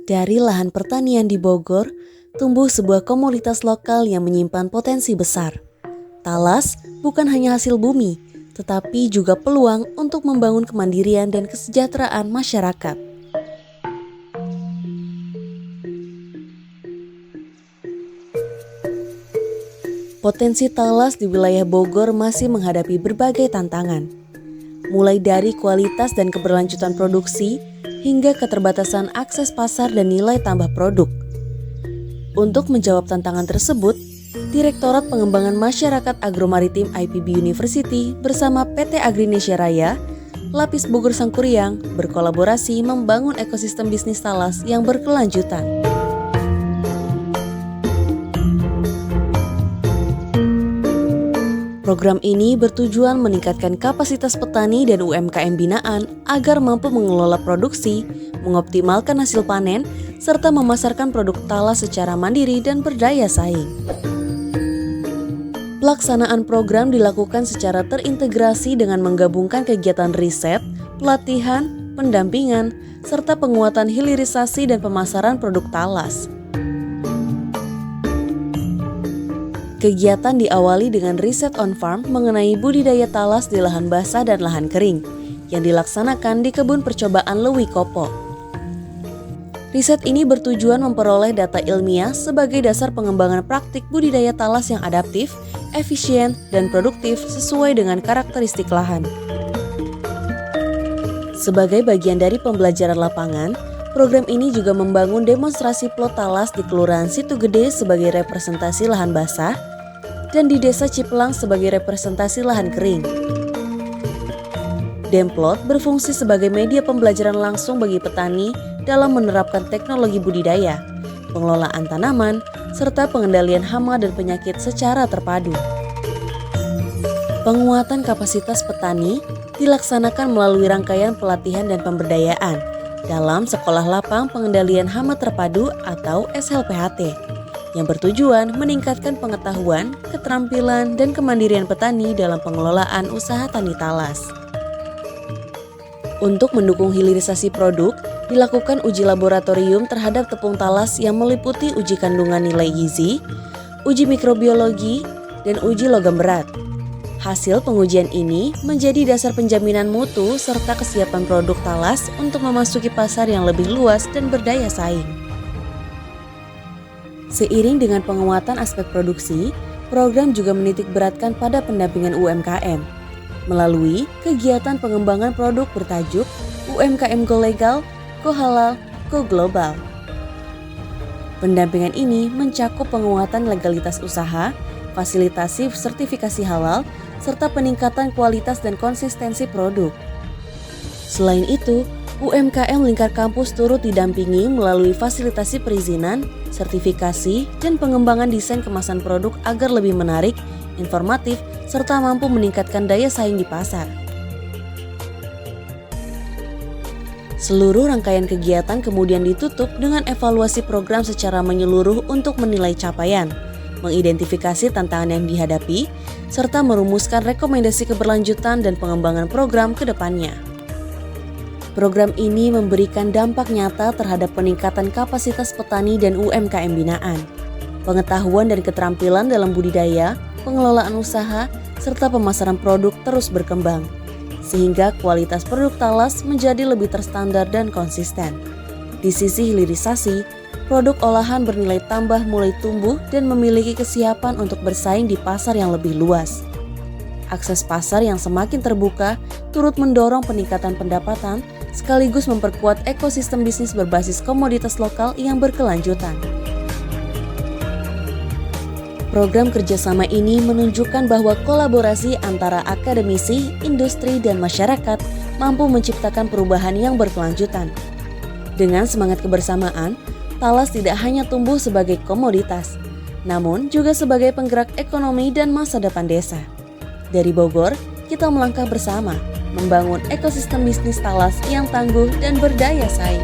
Dari lahan pertanian di Bogor, tumbuh sebuah komunitas lokal yang menyimpan potensi besar. Talas bukan hanya hasil bumi, tetapi juga peluang untuk membangun kemandirian dan kesejahteraan masyarakat. Potensi talas di wilayah Bogor masih menghadapi berbagai tantangan, mulai dari kualitas dan keberlanjutan produksi hingga keterbatasan akses pasar dan nilai tambah produk. Untuk menjawab tantangan tersebut, Direktorat Pengembangan Masyarakat Agromaritim IPB University bersama PT Agrinesia Raya, Lapis Bogor Sangkuriang berkolaborasi membangun ekosistem bisnis talas yang berkelanjutan. Program ini bertujuan meningkatkan kapasitas petani dan UMKM binaan agar mampu mengelola produksi, mengoptimalkan hasil panen, serta memasarkan produk talas secara mandiri dan berdaya saing. Pelaksanaan program dilakukan secara terintegrasi dengan menggabungkan kegiatan riset, pelatihan, pendampingan, serta penguatan hilirisasi dan pemasaran produk talas. Kegiatan diawali dengan riset on-farm mengenai budidaya talas di lahan basah dan lahan kering yang dilaksanakan di kebun percobaan Lewi Kopo. Riset ini bertujuan memperoleh data ilmiah sebagai dasar pengembangan praktik budidaya talas yang adaptif, efisien, dan produktif sesuai dengan karakteristik lahan. Sebagai bagian dari pembelajaran lapangan, program ini juga membangun demonstrasi plot talas di Kelurahan Situ Gede sebagai representasi lahan basah dan di Desa Cipelang sebagai representasi lahan kering. Demplot berfungsi sebagai media pembelajaran langsung bagi petani dalam menerapkan teknologi budidaya, pengelolaan tanaman, serta pengendalian hama dan penyakit secara terpadu. Penguatan kapasitas petani dilaksanakan melalui rangkaian pelatihan dan pemberdayaan dalam Sekolah Lapang Pengendalian Hama Terpadu atau SLPHT yang bertujuan meningkatkan pengetahuan, keterampilan, dan kemandirian petani dalam pengelolaan usaha tani talas. Untuk mendukung hilirisasi produk, dilakukan uji laboratorium terhadap tepung talas yang meliputi uji kandungan nilai gizi, uji mikrobiologi, dan uji logam berat. Hasil pengujian ini menjadi dasar penjaminan mutu serta kesiapan produk talas untuk memasuki pasar yang lebih luas dan berdaya saing. Seiring dengan penguatan aspek produksi, program juga menitik beratkan pada pendampingan UMKM melalui kegiatan pengembangan produk bertajuk UMKM Go Legal, Go Halal, Go Global. Pendampingan ini mencakup penguatan legalitas usaha, fasilitasi sertifikasi halal, serta peningkatan kualitas dan konsistensi produk. Selain itu, UMKM lingkar kampus turut didampingi melalui fasilitasi perizinan, sertifikasi, dan pengembangan desain kemasan produk agar lebih menarik, informatif, serta mampu meningkatkan daya saing di pasar. Seluruh rangkaian kegiatan kemudian ditutup dengan evaluasi program secara menyeluruh untuk menilai capaian, mengidentifikasi tantangan yang dihadapi, serta merumuskan rekomendasi keberlanjutan dan pengembangan program ke depannya. Program ini memberikan dampak nyata terhadap peningkatan kapasitas petani dan UMKM binaan, pengetahuan dan keterampilan dalam budidaya, pengelolaan usaha, serta pemasaran produk terus berkembang, sehingga kualitas produk talas menjadi lebih terstandar dan konsisten. Di sisi hilirisasi, produk olahan bernilai tambah mulai tumbuh dan memiliki kesiapan untuk bersaing di pasar yang lebih luas. Akses pasar yang semakin terbuka turut mendorong peningkatan pendapatan sekaligus memperkuat ekosistem bisnis berbasis komoditas lokal yang berkelanjutan. Program kerjasama ini menunjukkan bahwa kolaborasi antara akademisi, industri, dan masyarakat mampu menciptakan perubahan yang berkelanjutan. Dengan semangat kebersamaan, talas tidak hanya tumbuh sebagai komoditas, namun juga sebagai penggerak ekonomi dan masa depan desa. Dari Bogor, kita melangkah bersama, membangun ekosistem bisnis talas yang tangguh dan berdaya saing.